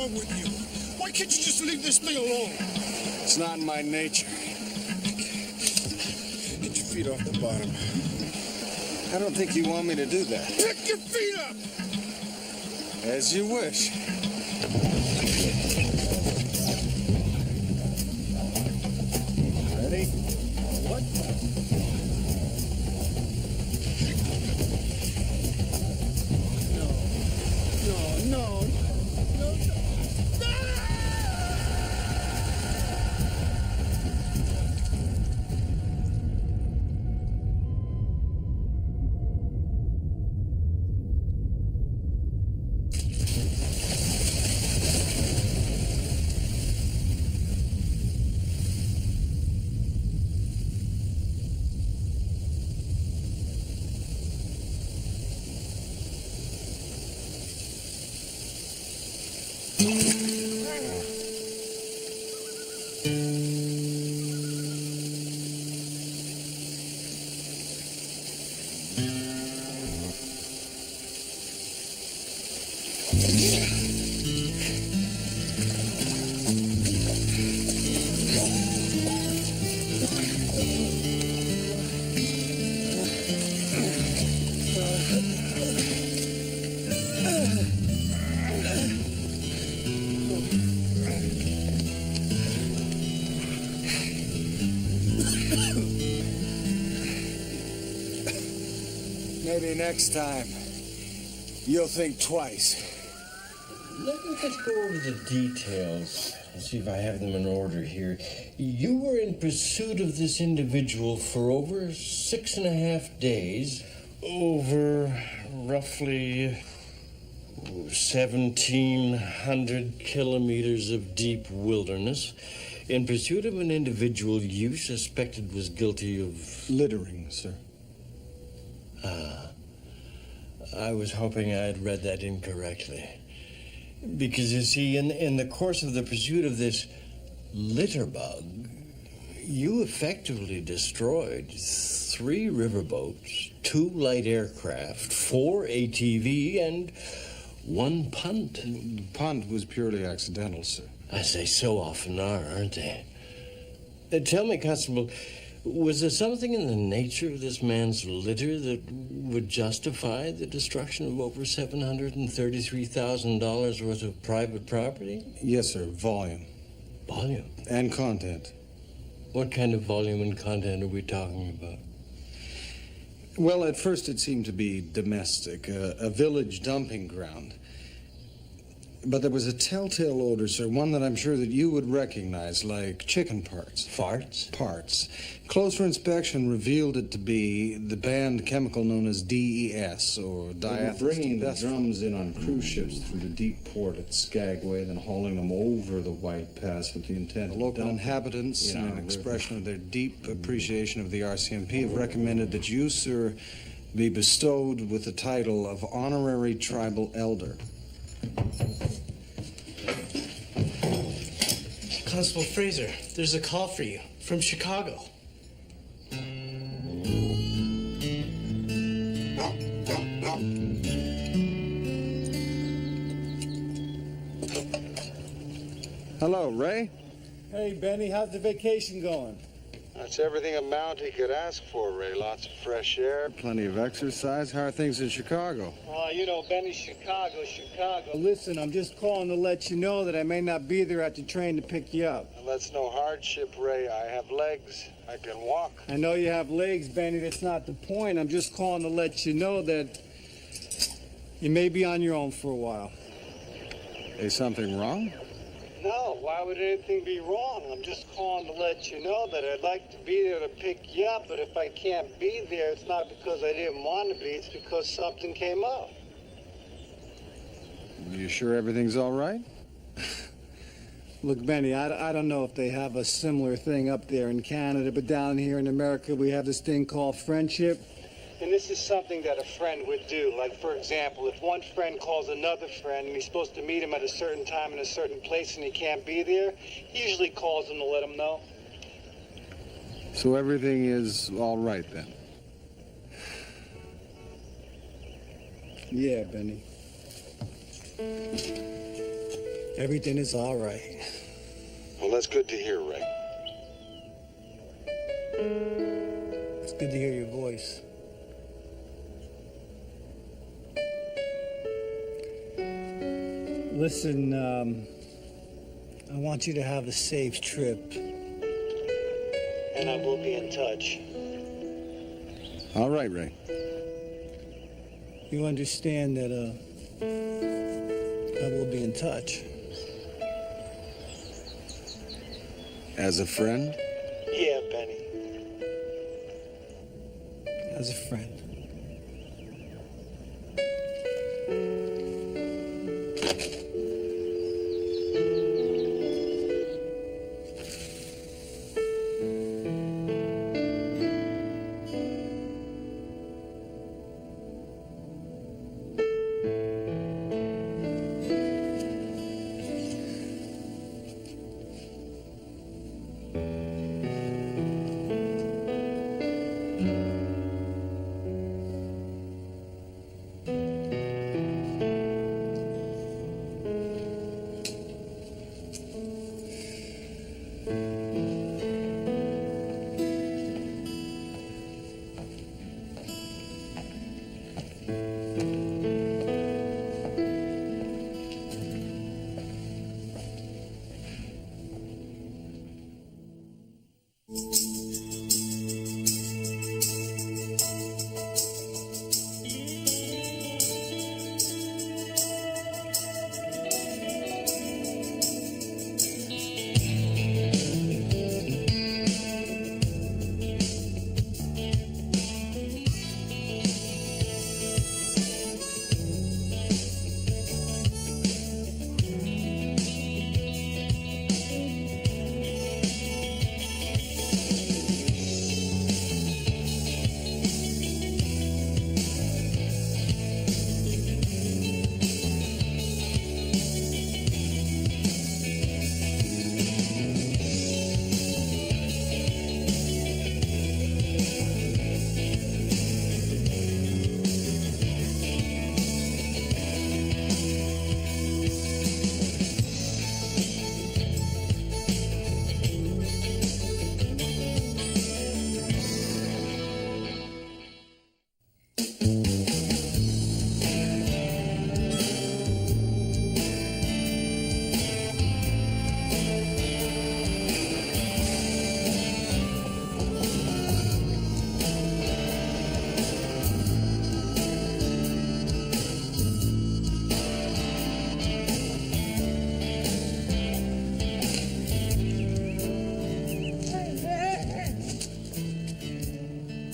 wrong with you? Why can't you just leave this thing alone? It's not in my nature. Get your feet off the bottom. I don't think you want me to do that. Pick your feet up! As you wish. Ready? What? No. Maybe next time, you'll think twice. Let me just go over the details and see if I have them in order here. You were in pursuit of this individual for over 6.5 days, over roughly 1,700 kilometers of deep wilderness, in pursuit of an individual you suspected was guilty of... Littering, sir. I was hoping I had read that incorrectly. Because, you see, in the course of the pursuit of this litter bug, you effectively destroyed 3 riverboats, 2 light aircraft, 4 ATV, and 1 punt. The punt was purely accidental, sir. As they so often are, aren't they? Tell me, Constable, was there something in the nature of this man's litter that would justify the destruction of over $733,000 worth of private property? Yes, sir. Volume. Volume? And content. What kind of volume and content are we talking about? Well, at first it seemed to be domestic, a village dumping ground. But there was a telltale odor, sir, one that I'm sure that you would recognize, like chicken parts. Farts? Parts. Closer inspection revealed it to be the banned chemical known as DES, or diethylene. Bringing the drums in on cruise ships through the deep port at Skagway, then hauling them over the White Pass with the intent The of local dumping inhabitants, in in our an river. expression of their deep appreciation of the RCMP, have recommended that you, sir, be bestowed with the title of Honorary Tribal Elder. Constable Fraser, there's a call for you from Chicago. Hello, Ray. Hey, Benny, how's the vacation going? That's everything a Mountie could ask for, Ray. Lots of fresh air, plenty of exercise. How are things in Chicago? Benny, Chicago. Listen, I'm just calling to let you know that I may not be there at the train to pick you up. Well, that's no hardship, Ray. I have legs. I can walk. I know you have legs, Benny. That's not the point. I'm just calling to let you know that you may be on your own for a while. Is something wrong? No, why would anything be wrong? I'm just calling to let you know that I'd like to be there to pick you up, but if I can't be there, it's not because I didn't want to be, it's because something came up. Are you sure everything's all right? Look, Benny, I don't know if they have a similar thing up there in Canada, but down here in America, we have this thing called friendship. And this is something that a friend would do. Like, for example, if one friend calls another friend and he's supposed to meet him at a certain time in a certain place and he can't be there, he usually calls him to let him know. So everything is all right then? Yeah, Benny. Everything is all right. Well, that's good to hear, Ray. It's good to hear your voice. Listen, I want you to have a safe trip. And I will be in touch. All right, Ray. You understand that, I will be in touch. As a friend? Yeah, Benny. As a friend.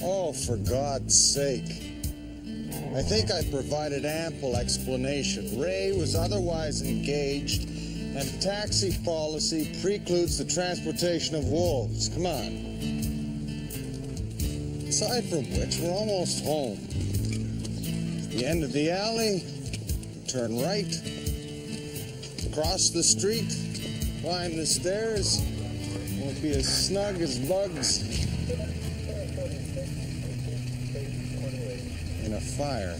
Oh, for God's sake. I think I provided ample explanation. Ray was otherwise engaged, and taxi policy precludes the transportation of wolves. Come on. Aside from which, we're almost home. The end of the alley, turn right, cross the street, climb the stairs. Won't be as snug as bugs in a fire.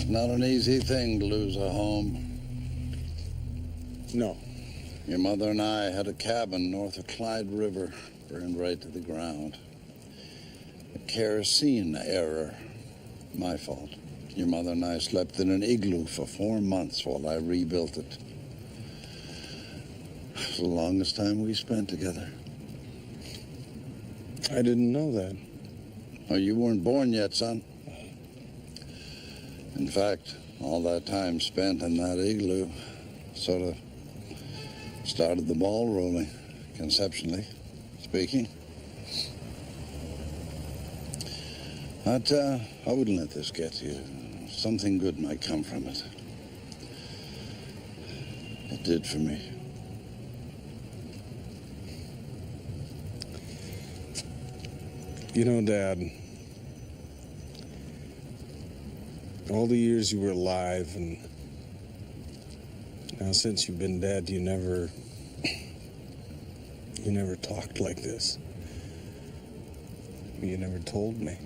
Not an easy thing to lose a home. No. Your mother and I had a cabin north of Clyde River, burned right to the ground. A kerosene error. My fault. Your mother and I slept in an igloo for 4 months while I rebuilt it. It was the longest time we spent together. I didn't know that. Oh, you weren't born yet, son. In fact, all that time spent in that igloo sort of started the ball rolling, conceptually speaking. But I wouldn't let this get to you. Something good might come from it. It did for me. You know, Dad, all the years you were alive, and now since you've been dead, you never talked like this. You never told me.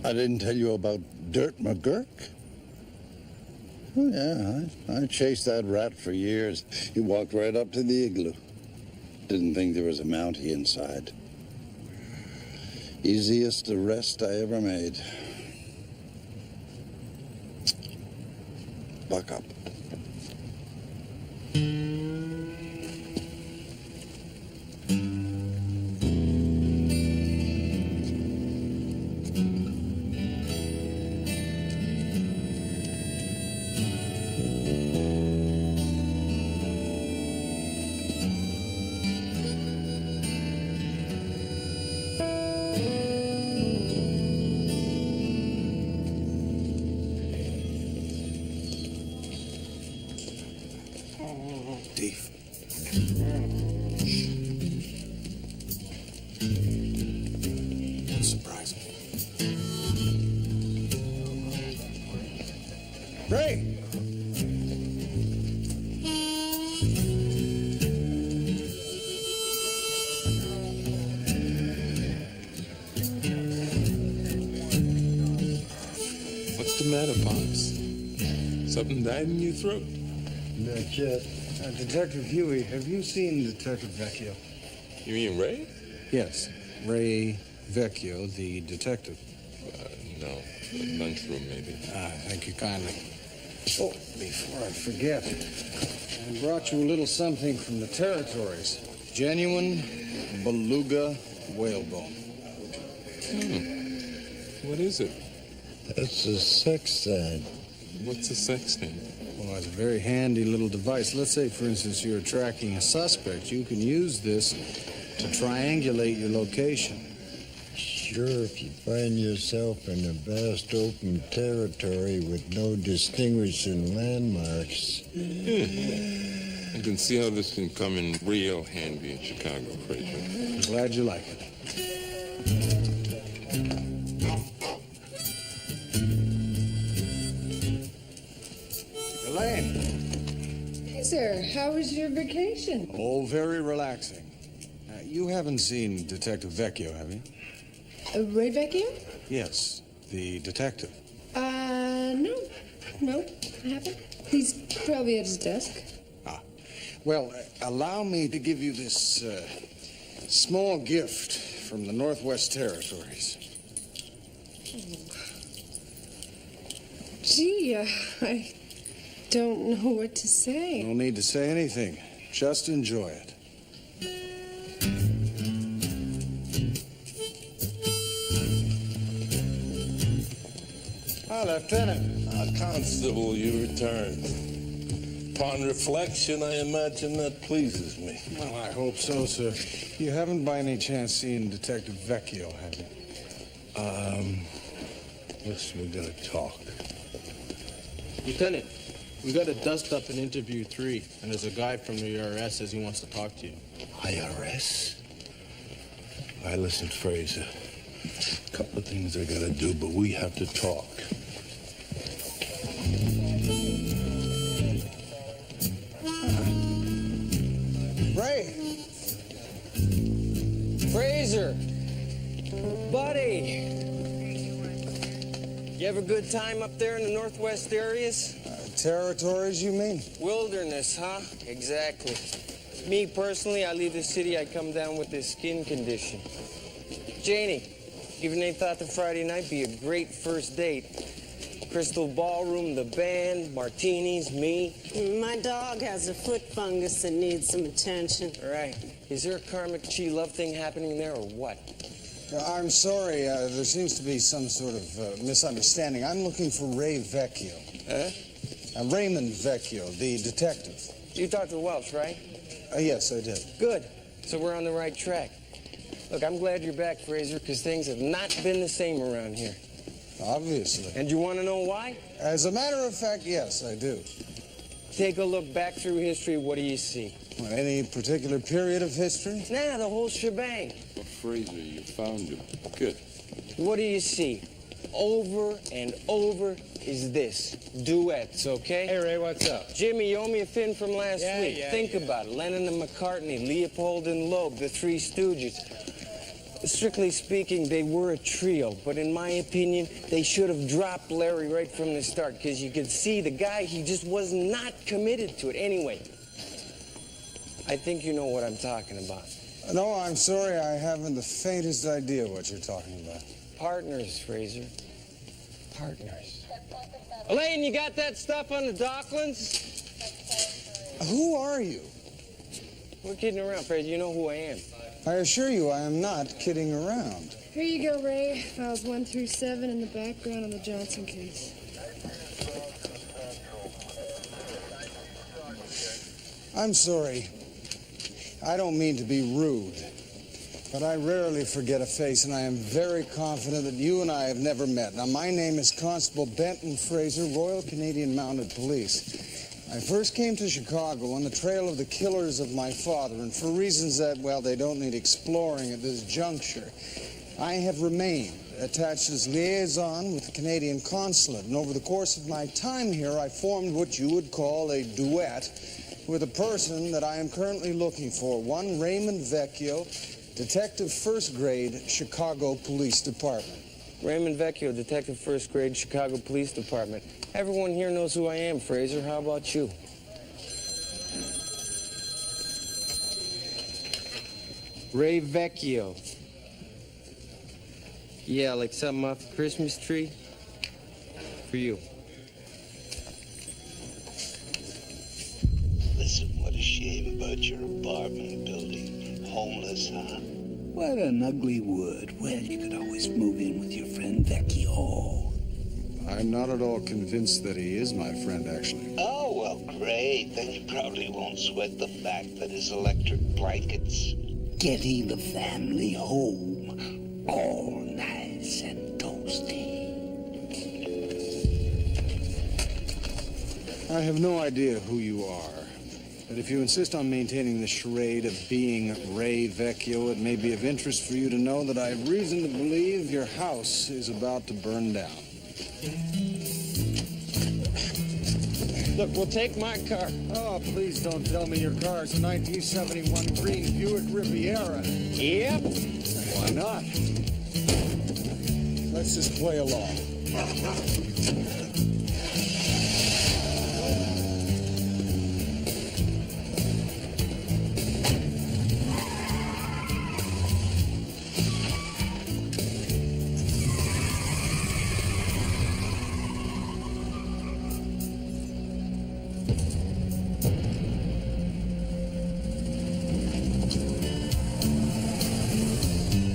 I didn't tell you about Dirt McGurk? Oh, yeah, I chased that rat for years. He walked right up to the igloo. Didn't think there was a Mountie inside. Easiest arrest I ever made. Buck up. Dave. Don't surprise me. Ray! What's the matter, Pops? Something died in your throat? Not yet. Detective Huey, have you seen Detective Vecchio? You mean Ray? Yes, Ray Vecchio, the detective. No. Lunchroom, maybe. Thank you kindly. Oh, before I forget, I brought you a little something from the territories. Genuine beluga whalebone. What is it? That's a sex sign. What's a sextant? Well, it's a very handy little device. Let's say, for instance, you're tracking a suspect. You can use this to triangulate your location. Sure, if you find yourself in a vast open territory with no distinguishing landmarks. I can see how this can come in real handy in Chicago, Fraser. I'm glad you like it. Elaine. Hey, sir. How was your vacation? Oh, very relaxing. You haven't seen Detective Vecchio, have you? Ray Vecchio? Yes, the detective. No. Nope, I haven't. He's probably at his desk. Well, allow me to give you this small gift from the Northwest Territories. Gee, I don't know what to say. No need to say anything. Just enjoy it. Lieutenant. Constable, you returned. Upon reflection, I imagine that pleases me. Well, I hope so, sir. You haven't by any chance seen Detective Vecchio, have you? Listen, we gotta talk. Lieutenant, we got a dust up in interview 3, and there's a guy from the IRS says he wants to talk to you. IRS? All right, listen, Fraser. A couple of things I gotta do, but we have to talk. Ray! Fraser! Buddy! You have a good time up there in the Northwest areas? Territories, you mean? Wilderness, huh? Exactly. Me, personally, I leave the city, I come down with this skin condition. Janie, even they thought the Friday night be a great first date. Crystal Ballroom, the band, martinis, me. My dog has a foot fungus that needs some attention. Right. Is there a karmic chi love thing happening there or what? I'm sorry, there seems to be some sort of misunderstanding. I'm looking for Ray Vecchio. Huh? Raymond Vecchio, the detective. You talked to Welch, right? Yes, I did. Good. So we're on the right track. Look, I'm glad you're back, Fraser, because things have not been the same around here. Obviously. And you want to know why? As a matter of fact, yes, I do. Take a look back through history. What do you see? Well, any particular period of history? Nah, the whole shebang. Well, Fraser, you found him. Good. What do you see? Over and over is this. Duets, okay? Hey, Ray, what's up? Jimmy, you owe me a fin from last week. Yeah, Think about it. Lennon and McCartney, Leopold and Loeb, the Three Stooges. Strictly speaking, they were a trio, but in my opinion, they should have dropped Larry right from the start, because you could see the guy, he just was not committed to it. Anyway, I think you know what I'm talking about. No, I'm sorry, I haven't the faintest idea what you're talking about. Partners, Fraser. Partners. Elaine, you got that stuff on the Docklands? Who are you? We're kidding around, Fraser. You know who I am. I assure you I am not kidding around. Here you go, Ray. Files 1 through 7 in the background of the Johnson case. I'm sorry. I don't mean to be rude, but I rarely forget a face, and I am very confident that you and I have never met. Now, my name is Constable Benton Fraser, Royal Canadian Mounted Police. I first came to Chicago on the trail of the killers of my father, and for reasons that, well, they don't need exploring at this juncture, I have remained attached as liaison with the Canadian consulate, and over the course of my time here, I formed what you would call a duet with a person that I am currently looking for, one Raymond Vecchio, Detective First Grade, Chicago Police Department. Raymond Vecchio, Detective First Grade, Chicago Police Department. Everyone here knows who I am, Fraser. How about you? Ray Vecchio. Yeah, like something off a Christmas tree? For you. Listen, what a shame about your apartment building. Homeless, huh? What an ugly word. Well, you could always move in with your friend Vecchio. I'm not at all convinced that he is my friend, actually. Oh, well, great. Then you probably won't sweat the fact that his electric blankets... Getting the family home, all nice and toasty. I have no idea who you are, but if you insist on maintaining the charade of being Ray Vecchio, it may be of interest for you to know that I have reason to believe your house is about to burn down. Look, we'll take my car. Oh, please don't tell me your car is a 1971 green Buick Riviera. Yep. Why not? Let's just play along.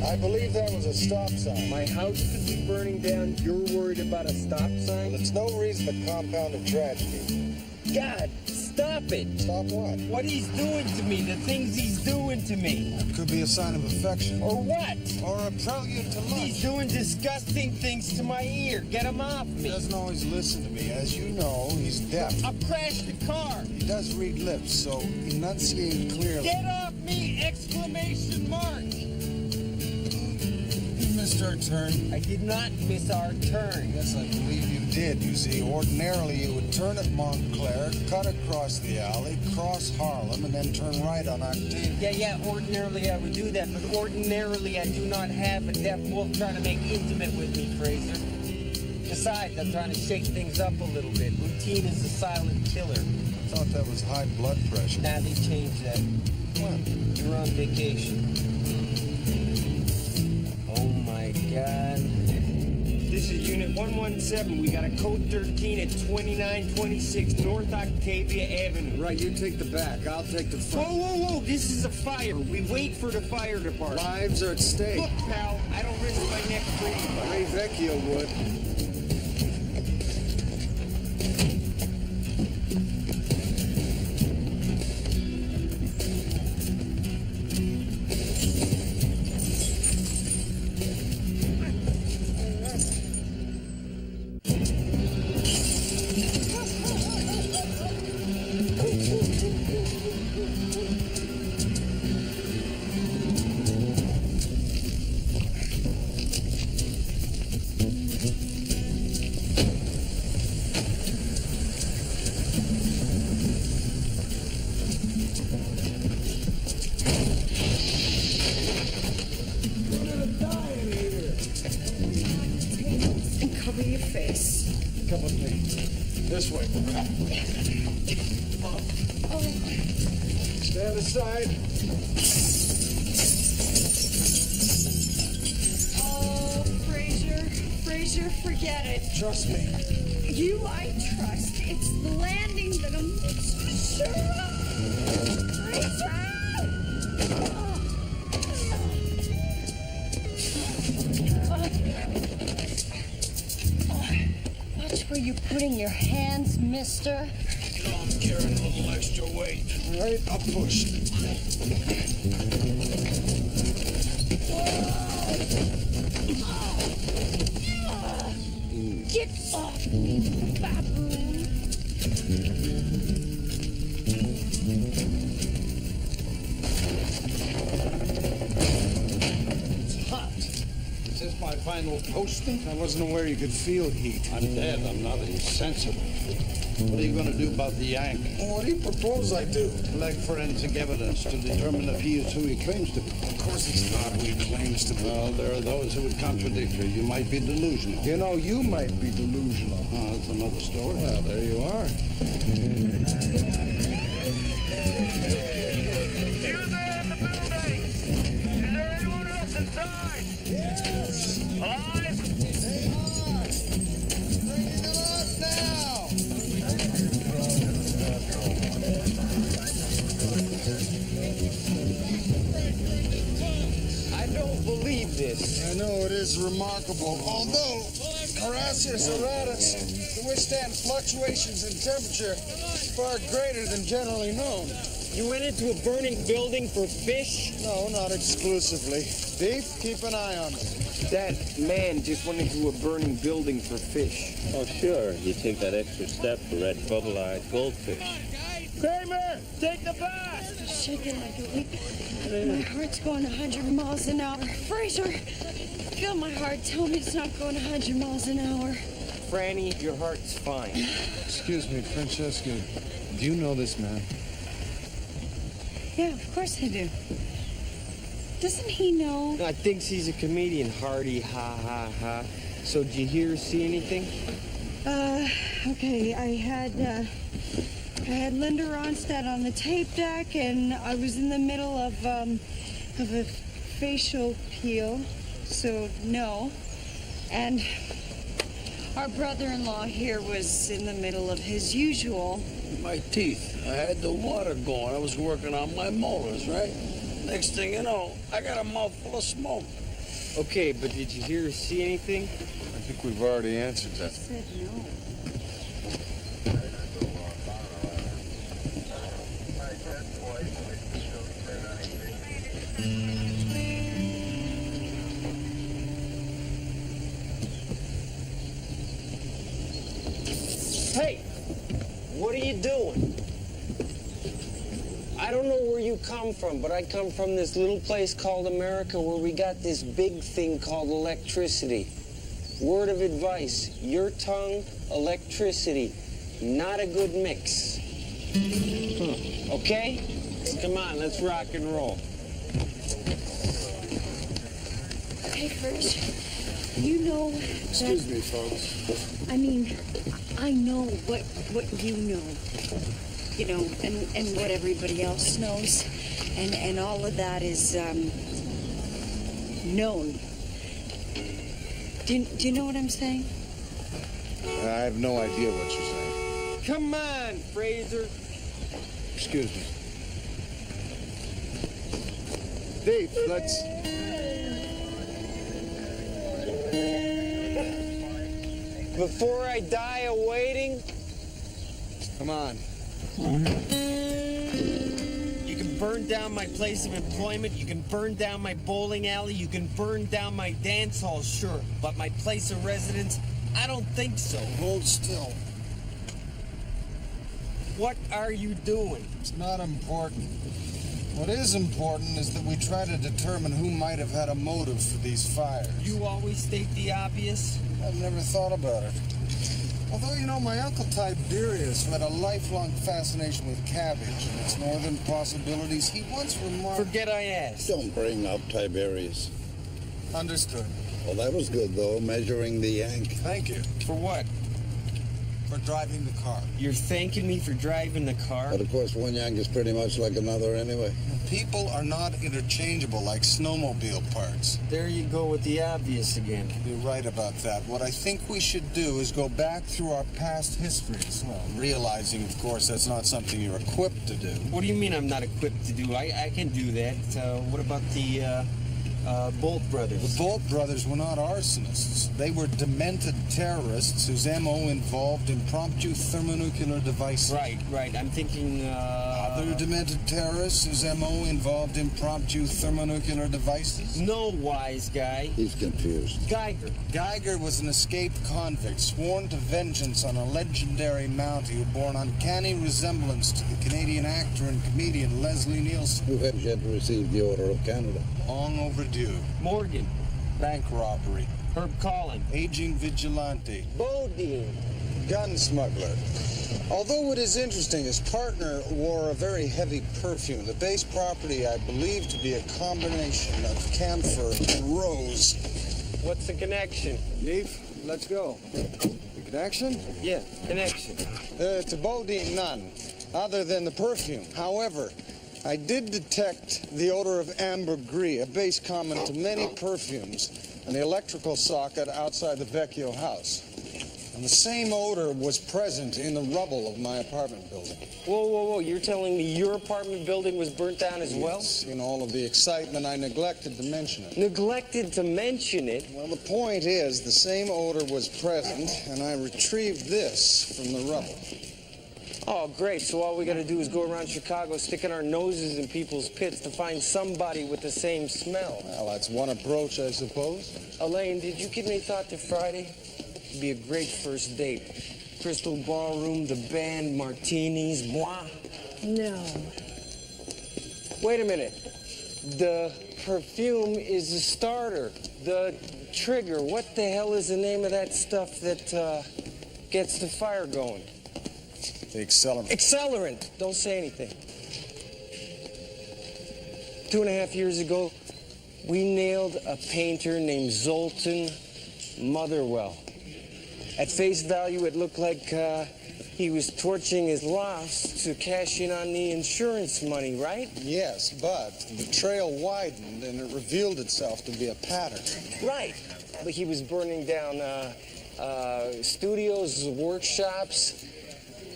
I believe that was a stop sign. My house could be burning down. You're worried about a stop sign? Well, it's no reason to compound a tragedy. God, stop it. Stop what? What he's doing to me, the things he's doing to me. It could be a sign of affection. Or what? Or a prelude to love. He's doing disgusting things to my ear. Get him off me. He doesn't always listen to me. As you know, he's deaf. I'll crash the car. He does read lips, so enunciate clearly. Get off me! Exclamation mark! You missed our turn. I did not miss our turn. Yes, I believe you did. You see, ordinarily you would turn at Montclair, cut across the alley, cross Harlem, and then turn right on Octavia. Yeah, ordinarily I would do that, but ordinarily I do not have a deaf wolf trying to make intimate with me, Fraser. Besides, I'm trying to shake things up a little bit. Routine is a silent killer. I thought that was high blood pressure. Now they changed that. When? You're on vacation. Oh my God. This is Unit 117, we got a code 13 at 2926 North Octavia Avenue. Right, you take the back, I'll take the front. Whoa, this is a fire. We wait for the fire department. Lives are at stake. Look, pal, I don't risk my neck for anybody. Ray Vecchio would. This way. Stand aside. Oh, Fraser, forget it. Trust me. You I trust. It's the landing that I'm sure of. Fraser! Watch where you're putting your hands, mister. I'm carrying a little extra weight. All right, I'll push. Get off me, baboon. It's hot. Is this my final posting? I wasn't aware you could feel heat. I'm dead. I'm not insensible. What are you going to do about the Yank? What do you propose I do? Collect forensic evidence to determine if he is who he claims to be. Of course he's not who he claims to be. Well, there are those who would contradict you. You might be delusional. You know, you might be delusional. Oh, that's another story. Well, there you are. You there in the building? Is there anyone else inside? Yes. Alive? They are. Bringing them up now. I don't believe this. I know it is remarkable. Although Horacius auratus can withstand fluctuations in temperature far greater than generally known. You went into a burning building for fish? No, not exclusively. Deep, keep an eye on it. That man just went into a burning building for fish. Oh, sure. You take that extra step for red bubble-eyed goldfish. Kramer, take the bus. Shaking like a leaf. My heart's going 100 miles an hour. Fraser, feel my heart. Tell me it's not going 100 miles an hour. Franny, your heart's fine. Excuse me, Francesca. Do you know this man? Yeah, of course I do. Doesn't he know? I think he's a comedian. Hardy, ha, ha, ha. So, did you hear or see anything? Okay, I had Linda Ronstadt on the tape deck, and I was in the middle of a facial peel, so no. And our brother-in-law here was in the middle of his usual. My teeth. I had the water going. I was working on my molars, right? Next thing you know, I got a mouthful of smoke. Okay, but did you hear or see anything? I think we've already answered that. I said no. Hey, what are you doing? I don't know where you come from, but I come from this little place called America where we got this big thing called electricity. Word of advice, your tongue, electricity, not a good mix. Okay? Come on, let's rock and roll. Hey, Fraser, you know that... Excuse me, folks. I mean, I know what you know. You know, and what everybody else knows. And all of that is, known. Do you know what I'm saying? I have no idea what you're saying. Come on, Fraser. Excuse me. Dave, let's... Before I die of waiting, Come on. you can burn down my place of employment, you can burn down my bowling alley, you can burn down my dance hall, sure. But my place of residence, I don't think so. Hold still. What are you doing? It's not important. What is important is that we try to determine who might have had a motive for these fires. You always state the obvious? I've never thought about it. Although, you know, my Uncle Tiberius, who had a lifelong fascination with cabbage and its northern possibilities, he once remarked... Forget I asked. Don't bring up Tiberius. Understood. Well, that was good, though, measuring the yank. Thank you. For what? For driving the car. You're thanking me for driving the car? But, of course, one yank is pretty much like another anyway. People are not interchangeable like snowmobile parts. There you go with the obvious again. You're right about that. What I think we should do is go back through our past histories. Well, realizing, of course, that's not something you're equipped to do. What do you mean I'm not equipped to do? I can do that. What about the Bolt brothers? The Bolt brothers were not arsonists. They were demented terrorists whose M.O. involved impromptu thermonuclear devices. Right. I'm thinking, Other demented terrorists whose M.O. involved impromptu thermonuclear devices? No, wise guy. He's confused. Geiger. Geiger was an escaped convict sworn to vengeance on a legendary Mountie who bore an uncanny resemblance to the Canadian actor and comedian Leslie Nielsen. Who has yet received the Order of Canada. Long overdue. Morgan. Bank robbery. Herb Collin. Aging vigilante. Bodine. Gun smuggler. Although what is interesting, his partner wore a very heavy perfume. The base property I believe to be a combination of camphor and rose. What's the connection? Chief, let's go. The connection? Yeah, connection. To Bodine, none, other than the perfume. However, I did detect the odor of ambergris, a base common to many perfumes, in the electrical socket outside the Vecchio house. And the same odor was present in the rubble of my apartment building. Whoa. You're telling me your apartment building was burnt down as well? Yes. In all of the excitement, I neglected to mention it. Neglected to mention it? Well, the point is, the same odor was present, and I retrieved this from the rubble. Oh, great. So all we got to do is go around Chicago sticking our noses in people's pits to find somebody with the same smell. Well, that's one approach, I suppose. Elaine, did you give any thought to Friday? It'd be a great first date. Crystal ballroom, the band, martinis, moi. No. Wait a minute. The perfume is the starter. The trigger. What the hell is the name of that stuff that gets the fire going? The accelerant. Accelerant. Don't say anything. 2.5 years ago, we nailed a painter named Zoltan Motherwell. At face value, it looked like he was torching his lofts to cash in on the insurance money, right? Yes, but the trail widened and it revealed itself to be a pattern. Right. But he was burning down studios, workshops.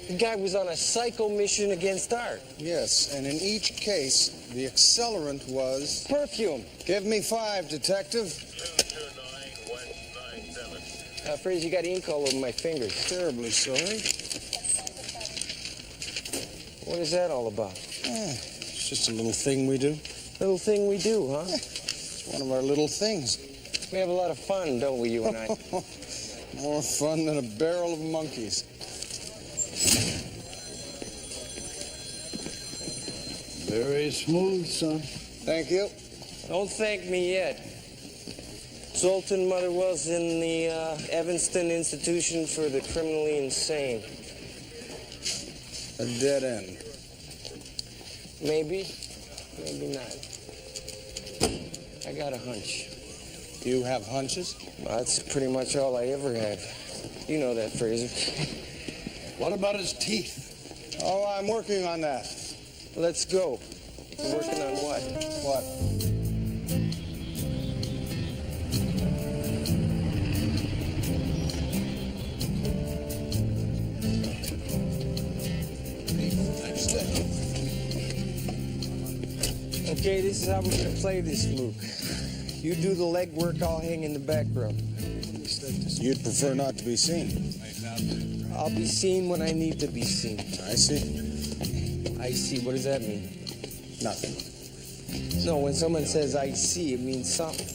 The guy was on a psycho mission against art. Yes, and in each case, the accelerant was... perfume. Give me 5, detective. Fraser, you got ink all over my fingers. Terribly sorry. What is that all about? It's just a little thing we do. Little thing we do, huh? It's one of our little things. We have a lot of fun, don't we, you and I? More fun than a barrel of monkeys. Very smooth, son. Thank you. Don't thank me yet. Zoltan Motherwell's in the Evanston Institution for the Criminally Insane. A dead end. Maybe, maybe not. I got a hunch. You have hunches? Well, that's pretty much all I ever have. You know that, Fraser. What about his teeth? Oh, I'm working on that. Let's go. You're working on what? What? Okay, this is how we're gonna play this, Luke. You do the legwork, I'll hang in the background. You'd prefer not to be seen. I'll be seen when I need to be seen. I see. I see, what does that mean? Nothing. No, when someone says I see, it means something.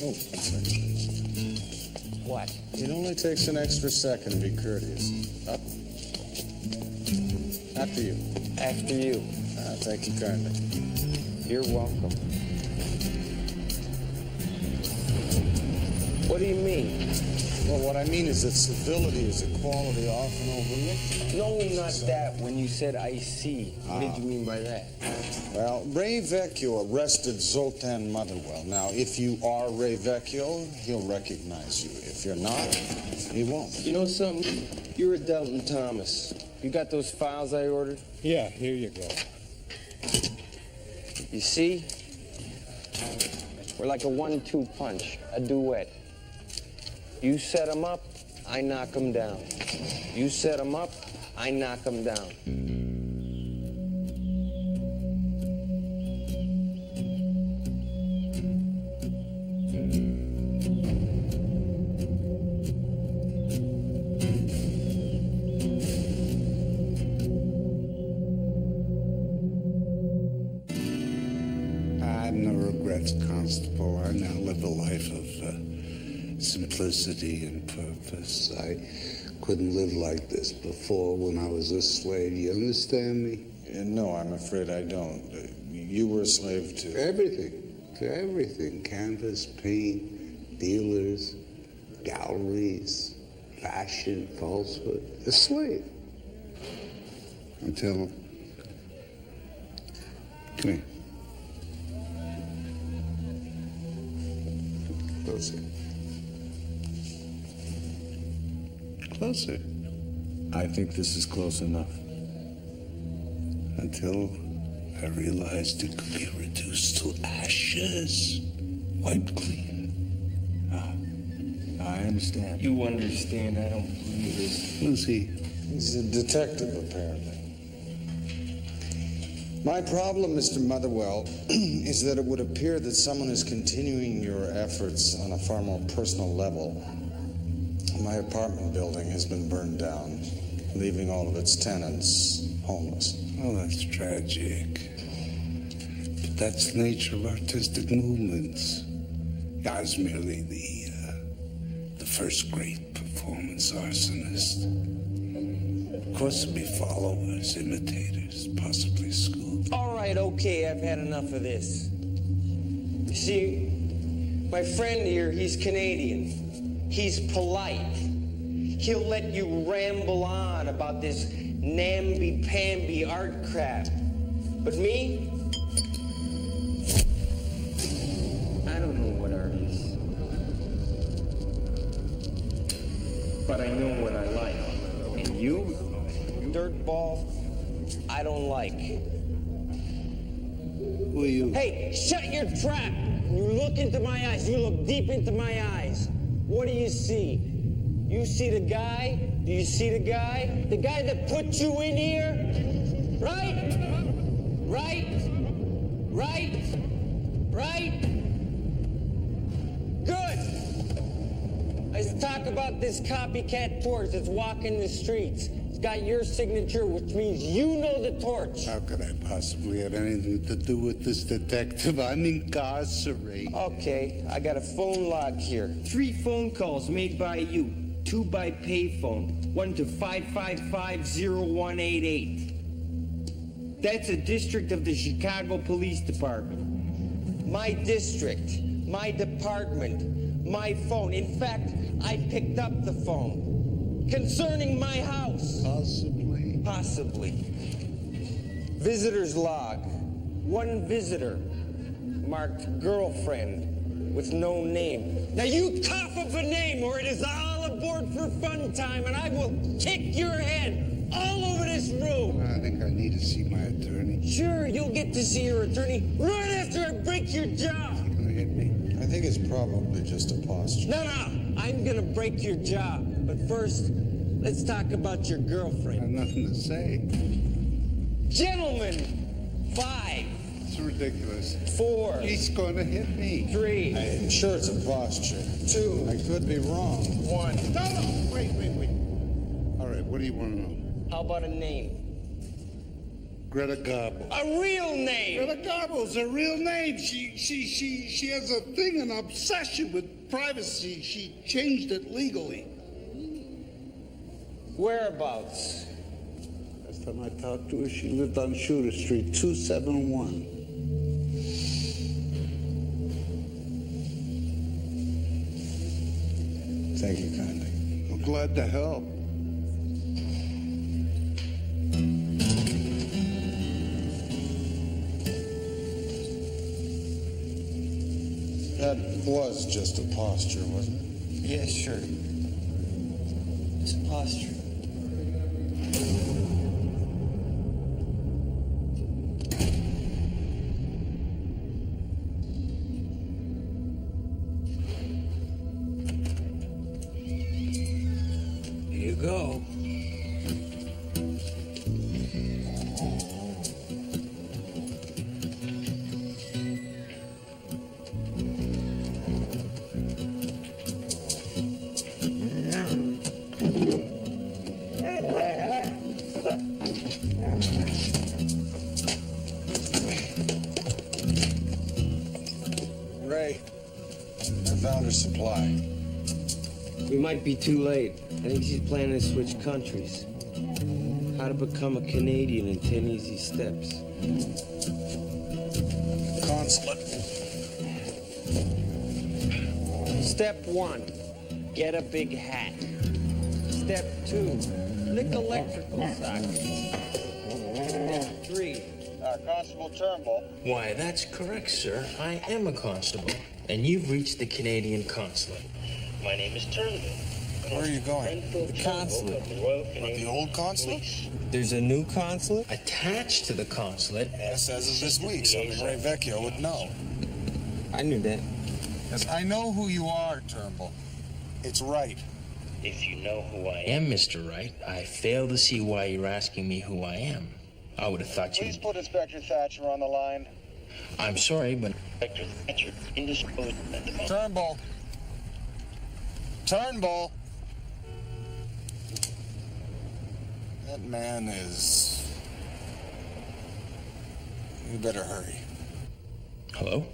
Oh, what? It only takes an extra second to be courteous. Up. After you. After you. Thank you kindly. You're welcome. What do you mean? Well, what I mean is that civility is a quality often overlooked. No, not that. When you said I see, what did you mean by that? Well, Ray Vecchio arrested Zoltan Motherwell. Now, if you are Ray Vecchio, he'll recognize you. If you're not, he won't. You know something? You're a Delton Thomas. You got those files I ordered? Yeah, here you go. You see? We're like a 1-2 punch, a duet. You set them up, I knock them down. You set them up, I knock them down. I have no regrets, Constable. I now live a life of simplicity and purpose. I couldn't live like this before when I was a slave. You understand me? No, I'm afraid I don't. You were a slave to... To everything. Canvas, paint, dealers, galleries, fashion, falsehood. A slave. Until... Come here. Closer. Closer. I think this is close enough. Until I realized it could be reduced to ashes. Wiped clean. I understand. You understand, I don't believe this. Who's he? He's a detective, apparently. My problem, Mr. Motherwell, is that it would appear that someone is continuing your efforts on a far more personal level. My apartment building has been burned down, leaving all of its tenants homeless. Oh, that's tragic. But that's the nature of artistic movements. I was merely the first great performance arsonist. Of course, there'll be followers, imitators, possibly schools. All right, okay, I've had enough of this. You see, my friend here, he's Canadian. He's polite. He'll let you ramble on about this namby-pamby art crap. But me? I don't know what art is. But I know what I like. And you? Dirtball, I don't like. Who are you? Hey, shut your trap! You look into my eyes. You look deep into my eyes. What do you see? You see the guy? Do you see the guy? The guy that put you in here? Right? Right? Right? Right? Good. Let's talk about this copycat torch that's walking the streets. It's got your signature, which means you know the torch. How could I possibly have anything to do with this detective? I'm incarcerated. Okay, I got a phone log here. 3 phone calls made by you. 2 by payphone. 1 to 555-0188. That's a district of the Chicago Police Department. My district, my department, my phone. In fact, I picked up the phone. Concerning my house. Possibly. Possibly. Visitor's log. 1 visitor. Marked girlfriend with no name. Now you cough up a name or it is all aboard for fun time and I will kick your head all over this room. I think I need to see my attorney. Sure, you'll get to see your attorney right after I break your jaw. You gonna hit me? I think it's probably just a posture. No, I'm gonna break your jaw. But first, let's talk about your girlfriend. I have nothing to say. Gentlemen, 5. It's ridiculous. 4. He's going to hit me. 3. I'm sure it's a posture. 2. I could be wrong. 1. No, wait. All right, what do you want to know? How about a name? Greta Garbo. A real name! Greta Garbo's a real name. She has a thing, an obsession with privacy. She changed it legally. Whereabouts? Last time I talked to her, she lived on Shooter Street, 271. Thank you kindly. I'm glad to help. That was just a posture, wasn't it? Yes, sure. It's a posture. Here you go. Ray, I found her supply. We might be too late. I think she's planning to switch countries. How to become a Canadian in 10 easy steps. Consulate. Step 1, get a big hat. Step 2, lick electrical sockets. Step 3, Constable Turnbull. Why, that's correct, sir. I am a constable, and you've reached the Canadian consulate. My name is Turnbull. Where are you going? The consulate. The old consulate? There's a new consulate attached to the consulate. Yes, as of this week, so Ray Vecchio would know. I knew that. Yes, I know who you are, Turnbull. It's right. If you know who I I am Mr. Wright. I fail to see why you're asking me who I am. I would have thought you... Please put Inspector Thatcher on the line. I'm sorry, but... Inspector Thatcher, indisposed at the moment. Turnbull. Turnbull. That man is... You better hurry. Hello?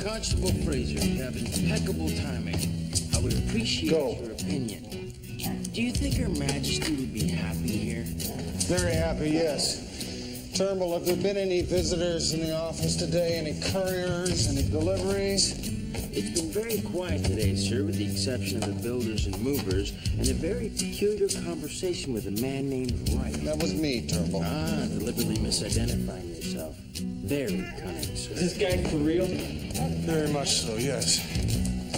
Constable Fraser, you have impeccable timing. I would appreciate your opinion. Do you think Her Majesty would be happy here? Very happy, yes. Turnbull, have there been any visitors in the office today? Any couriers? Any deliveries? It's been very quiet today, sir, with the exception of the builders and movers, and a very peculiar conversation with a man named Wright. That was me, Turnbull. Ah, deliberately misidentifying yourself. Very cunning, sir. Is this guy for real? Very much so, yes.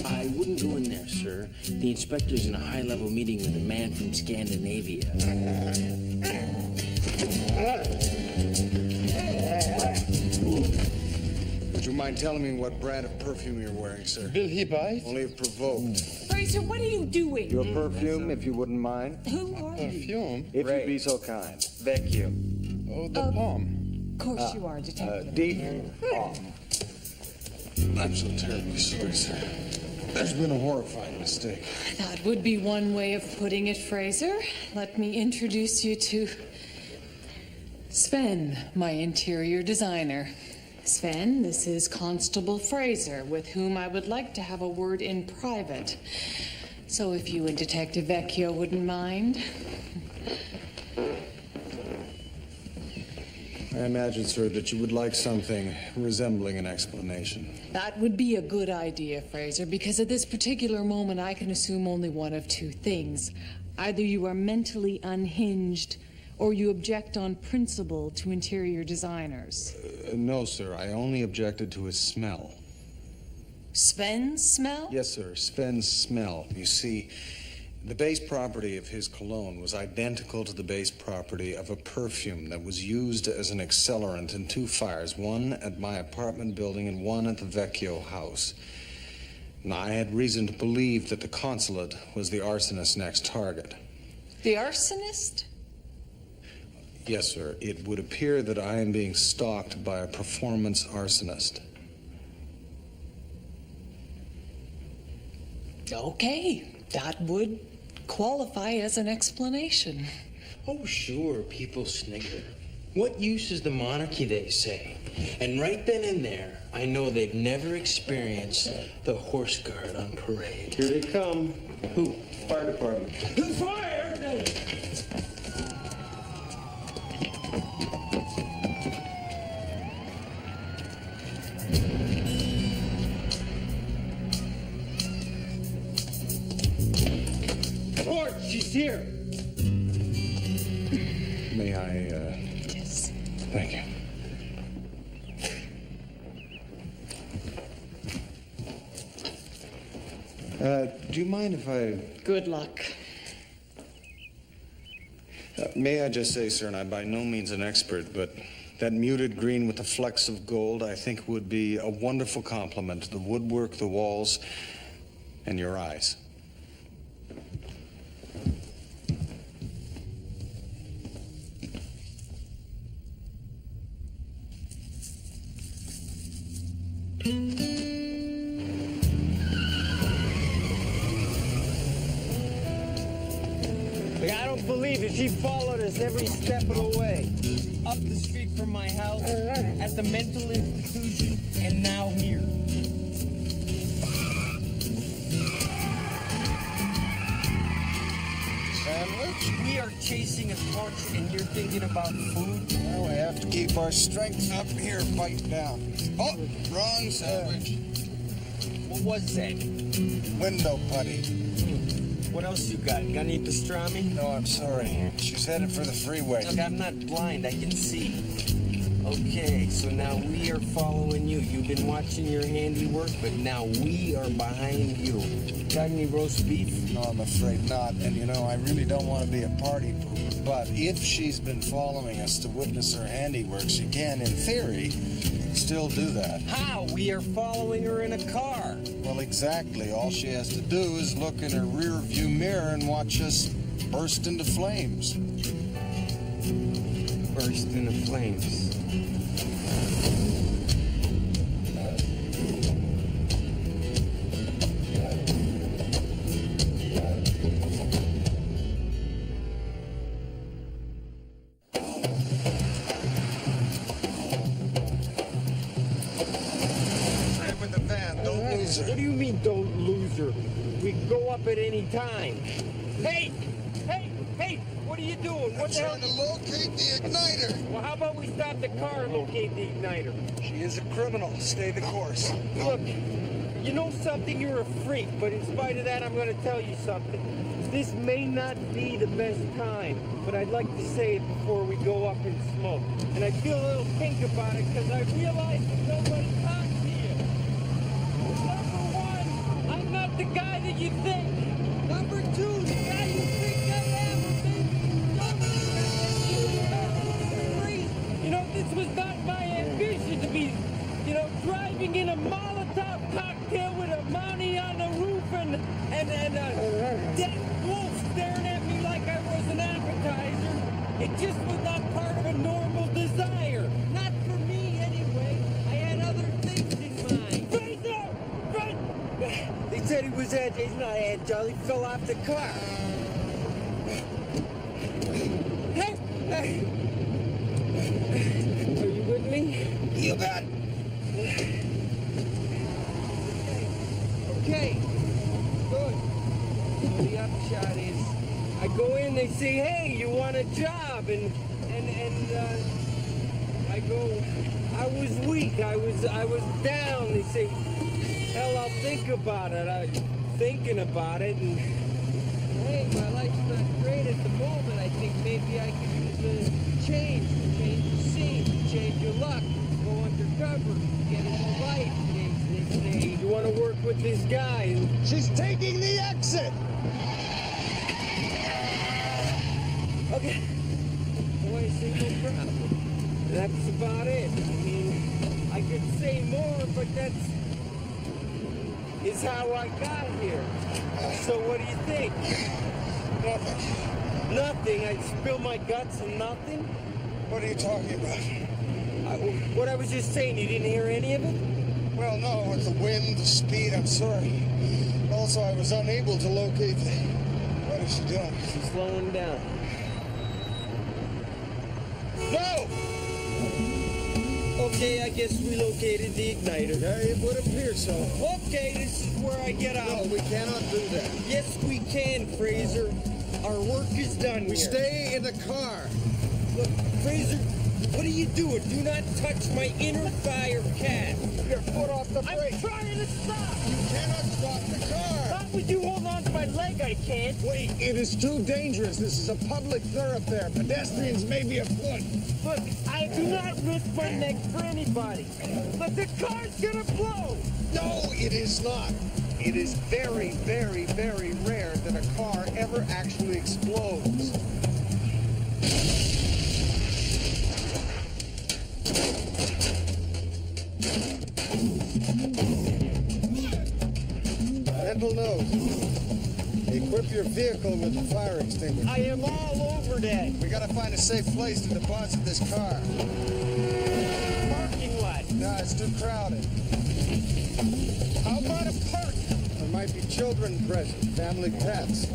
I wouldn't go in there, sir. The inspector's in a high-level meeting with a man from Scandinavia. Would you mind telling me what brand of perfume you're wearing, sir? Will he bite? Only if provoked. Fraser, what are you doing? Your perfume, if you wouldn't mind. Who are you? Perfume? If you'd be so kind. Vecchio. Oh, the palm. Of course you are, Detective. Deep palm. I'm so terribly sorry, sir. There's been a horrifying mistake. That would be one way of putting it, Fraser. Let me introduce you to Sven, my interior designer. Sven, this is Constable Fraser, with whom I would like to have a word in private. So if you and Detective Vecchio wouldn't mind. I imagine, sir, that you would like something resembling an explanation. That would be a good idea, Fraser, because at this particular moment I can assume only one of two things. Either you are mentally unhinged, or you object on principle to interior designers. No, sir. I only objected to his smell. Sven's smell? Yes, sir, Sven's smell. You see, the base property of his cologne was identical to the base property of a perfume that was used as an accelerant in 2 fires, one at my apartment building and one at the Vecchio house. And I had reason to believe that the consulate was the arsonist's next target. The arsonist? Yes, sir. It would appear that I am being stalked by a performance arsonist. Okay, that would qualify as an explanation. Oh, sure, people snigger. What use is the monarchy, they say? And right then and there, I know they've never experienced the horse guard on parade. Here they come. Who? Fire department. Fire! Ford, she's here. May I, Yes. Thank you. Do you mind if I... Good luck. May I just say, sir, and I'm by no means an expert, but that muted green with the flecks of gold, I think, would be a wonderful complement to the woodwork, the walls, and your eyes. Like, I don't believe it. She followed us every step of the way. Up the street from my house, at the mental institution, and now here. Sandwich? We are chasing a torch and you're thinking about food? Well, we have to keep our strength up here fighting down. Oh, wrong sandwich. What was that? Window putty. What else you got? Got any pastrami? No, I'm sorry. She's headed for the freeway. Look, I'm not blind. I can see. Okay, so now we are following you. You've been watching your handiwork, but now we are behind you. Got any roast beef? No, I'm afraid not. And, you know, I really don't want to be a party pooper. But if she's been following us to witness her handiwork, she can, in theory, still do that. How? We are following her in a car. Well, exactly. All she has to do is look in her rear view mirror and watch us burst into flames. Burst into flames. What do you mean, don't lose her? We can go up at any time. Hey! Hey! Hey! What are you doing? What the hell? I'm trying to locate the igniter. Well, how about we stop the car and locate the igniter? She is a criminal. Stay the course. Look, you know something? You're a freak, but in spite of that, I'm going to tell you something. This may not be the best time, but I'd like to say it before we go up and smoke. And I feel a little pink about it because I realize that nobody talks to you. Number one, I'm not the guy that you think. Number two, the guy you think I am, maybe. You know, this was not my ambition to be, you know, driving in a Molotov cocktail with a Mountie on the roof and a dead wolf staring at me like I was an appetizer. It just was not part of a normal desire. Not for me, anyway. I had other things in mind. Fraser! Fraser! They said he was agile. He's not agile. He fell off the car. Hey! Hey! Are you with me? You bet. Okay, good. So the upshot is, I go in, they say, hey, you want a job? And I go, I was weak, I was down. They say, hell, I'll think about it. I'm thinking about it, and hey, my life's not great at the moment. I think maybe I could use a change the scene, change your luck, go undercover, get in the light, change You want to work with this guy? She's taking the exit! Okay. Why say no problem? That's about it. I mean, I could say more, but is how I got here. So what do you think? Nothing. Nothing? I spill my guts and nothing? What are you talking about? What I was just saying, you didn't hear any of it? Well, no, with the wind, the speed, I'm sorry. Also, I was unable to locate the... What is she doing? She's slowing down. No! Okay, I guess we located the igniter. Yeah, it would appear so. Okay, this is where I get out. No, we cannot do that. Yes, we can, Fraser. Our work is done We here. stay in the car. Look, Fraser, what are you doing? Do not touch my inner fire cat. Your foot off the brake. I'm trying to stop. You cannot stop the car. Not with you hold on to my leg, I can't. Wait, it is too dangerous. This is a public thoroughfare. Pedestrians may be afoot. Look, I do not risk my neck for anybody. But the car's gonna blow. No, it is not. It is very, very, very rare that a car ever actually explodes. Mental note. Equip your vehicle with a fire extinguisher. I am all over that. We gotta find a safe place to deposit this car. Parking lot. No, it's too crowded. How about a park? There might be children present, family pets.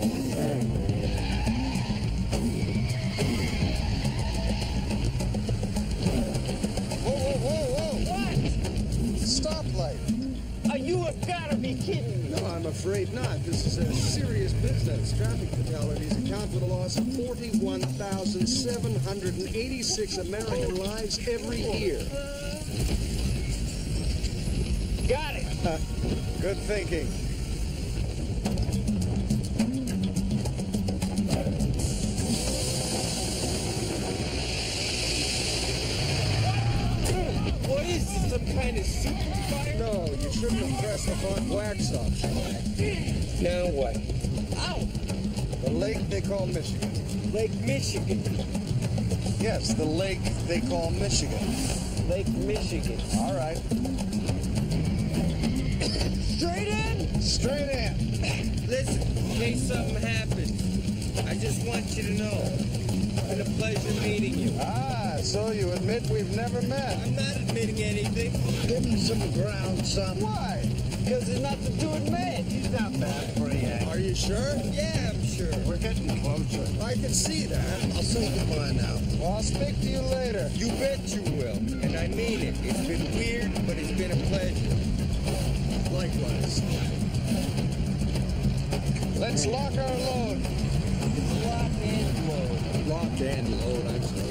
Whoa! What? Stoplight. You have got to be kidding me. No, I'm afraid not. This is a serious business. Traffic fatalities account for the loss of 41,786 American lives every year. Got it. Good thinking. What is this, some kind of super fire? No, you shouldn't have pressed the hot wax off. Now what? Ow! The lake they call Michigan. Lake Michigan. Yes, the lake they call Michigan. Lake Michigan. All right. Straight in? Straight in. Listen, in case something happens, I just want you to know, it's been a pleasure meeting you. Ah, so you admit we've never met. I'm not admitting anything. Give him some ground, son. Why? Because there's nothing to admit. He's not bad for you. Are you sure? Yeah, I'm sure. We're getting closer. I can see that. I'll say goodbye now. Well, I'll speak to you later. You bet you will. And I mean it. It's been weird, but it's been a pleasure. Likewise. Let's lock our load. It's lock and load. Lock and load, I'm sorry.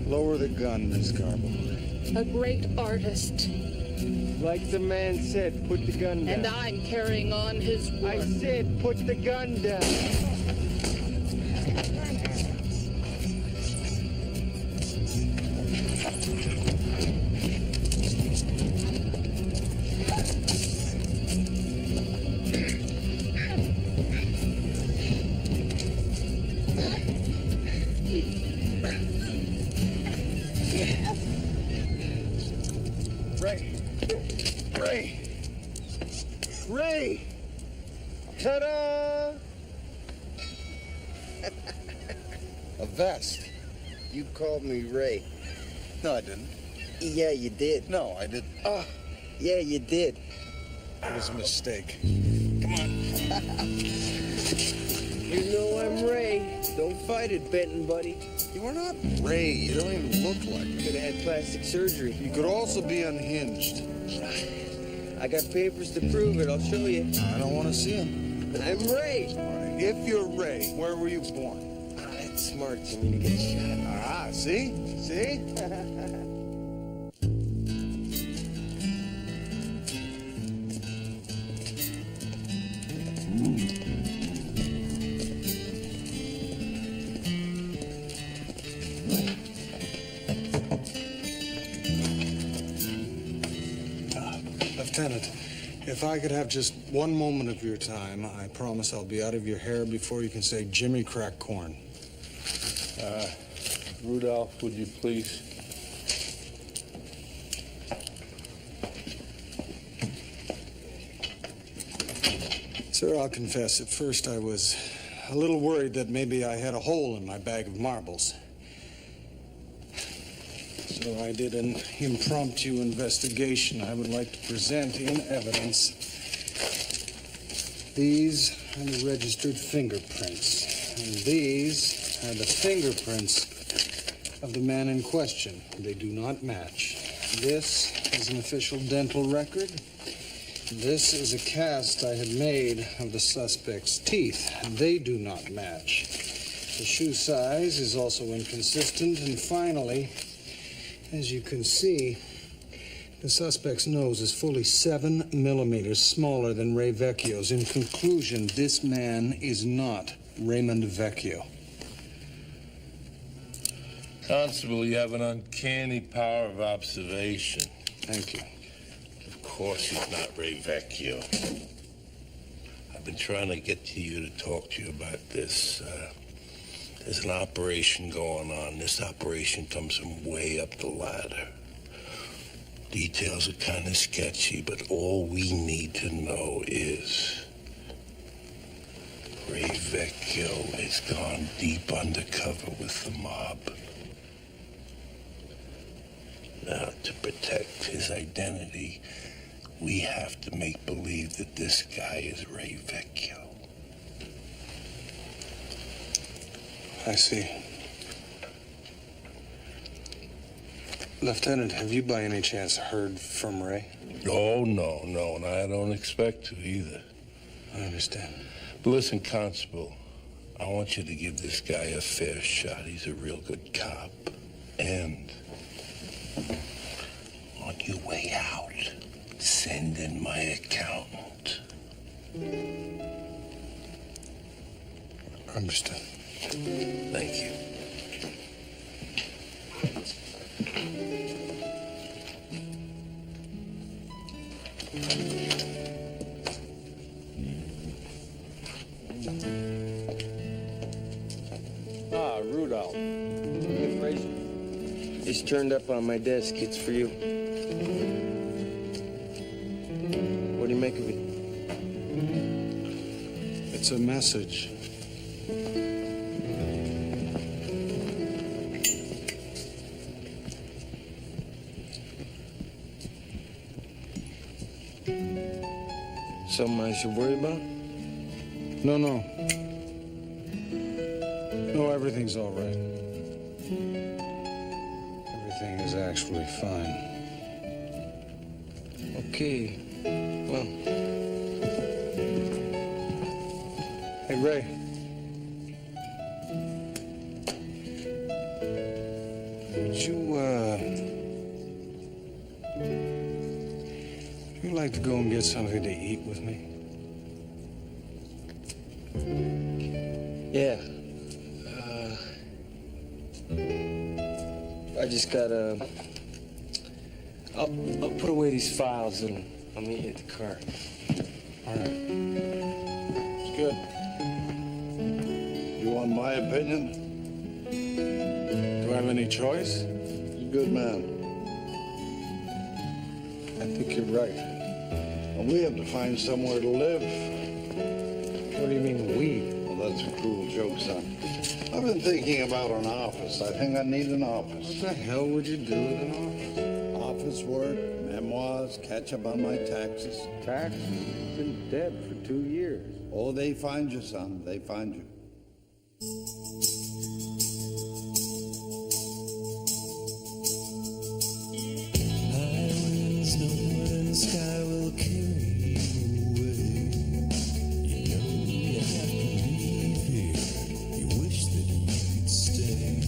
Lower the gun, Miss Garbo. A great artist. Like the man said, put the gun down. And I'm carrying on his work. I said, put the gun down. Ray! Ta-da! A vest. You called me Ray. No, I didn't. Yeah, you did. No, I didn't. Oh, yeah, you did. It was a mistake. You know I'm Ray. Don't fight it, Benton, buddy. You are not Ray. You don't even look like it. Could have had plastic surgery. You could also be unhinged. I got papers to prove it. I'll show you. I don't want to see them. I'm Ray. If you're Ray, where were you born? That's smart for me to get shot. Ah, see? See? Lieutenant, if I could have just one moment of your time, I promise I'll be out of your hair before you can say Jimmy crack corn. Rudolph, would you please? Sir, I'll confess, at first I was a little worried that maybe I had a hole in my bag of marbles. So I did an impromptu investigation I would like to present in evidence. These are the registered fingerprints. And these are the fingerprints of the man in question. They do not match. This is an official dental record. This is a cast I had made of the suspect's teeth. They do not match. The shoe size is also inconsistent. And finally, as you can see, the suspect's nose is fully 7 millimeters smaller than Ray Vecchio's. In conclusion, this man is not Raymond Vecchio. Constable, you have an uncanny power of observation. Thank you. Of course he's not Ray Vecchio. I've been trying to get to you to talk to you about this. There's an operation going on. This operation comes from way up the ladder. Details are kind of sketchy, but all we need to know is Ray Vecchio has gone deep undercover with the mob. Now, to protect his identity, we have to make believe that this guy is Ray Vecchio. I see. Lieutenant, have you by any chance heard from Ray? Oh, no, and I don't expect to either. I understand. But listen, Constable, I want you to give this guy a fair shot. He's a real good cop. And on your way out, send in my accountant. Understood. Thank you. Ah, Rudolph. Good razor. It's turned up on my desk. It's for you. What do you make of it? It's a message. Something I should worry about? No. No, everything's all right. Everything is actually fine. Okay. Well. Hey, Ray. Would you like to go and get something to eat with me? Yeah. I just gotta... I'll put away these files and I'll meet you at the car. All right. It's good. You want my opinion? Do I have any choice? You're a good man. I think you're right. And we have to find somewhere to live. What do you mean, we? Well, that's a cruel joke, son. I've been thinking about an office. I think I need an office. What the hell would you do with an office? Office work, memoirs, catch up on my taxes. Taxes? You've been dead for 2 years. Oh, they find you, son. They find you. Islands, northern sky will carry you away. You know you have to leave here. You wish that you could stay.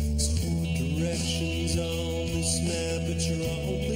There's 4 directions on this map, but you're only